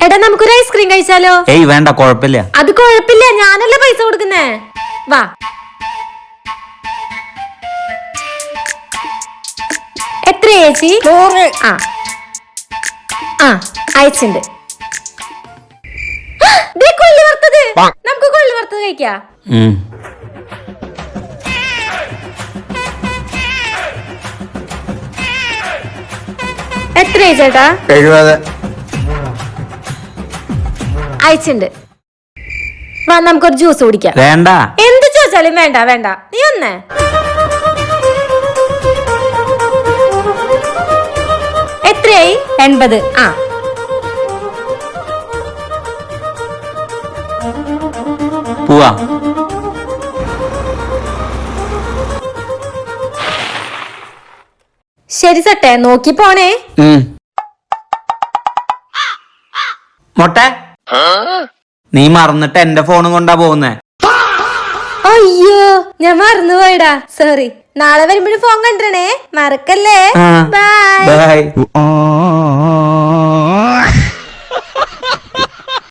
എടാ നമുക്കൊരു ഐസ്ക്രീം കഴിച്ചാലോ? ഏയ് വേണ്ട, കുഴപ്പമില്ല. അത് കുഴപ്പമില്ല, ഞാനല്ലേ പൈസ കൊടുക്കുന്നേ. വാ. എത്ര ചേച്ചി? 100. അയച്ചുണ്ട്. കൊള്ളി വറുത്തത്, നമുക്ക് കൊള്ളി വറുത്തത് കഴിക്കാം. എത്ര ചേട്ടാ? 70. അയച്ചുണ്ട്. വാ നമുക്കൊരു ജ്യൂസ് കുടിക്കാം. വേണ്ട. എന്ത് ചോദിച്ചാലും വേണ്ട വേണ്ട. നീ ഒന്നേ എത്രയായി? 80. പോവാ. ശരി സട്ടെ, നോക്കി പോണേ. മൊട്ടെ, നീ മറന്നിട്ട് എന്റെ ഫോണും കൊണ്ടാ പോകുന്നേ. അയ്യോ, ഞാൻ മറന്നുപോയടാ, സോറി. നാളെ വരുമ്പോഴും ഫോൺ കണ്ടേ, മറക്കല്ലേ. ബൈ.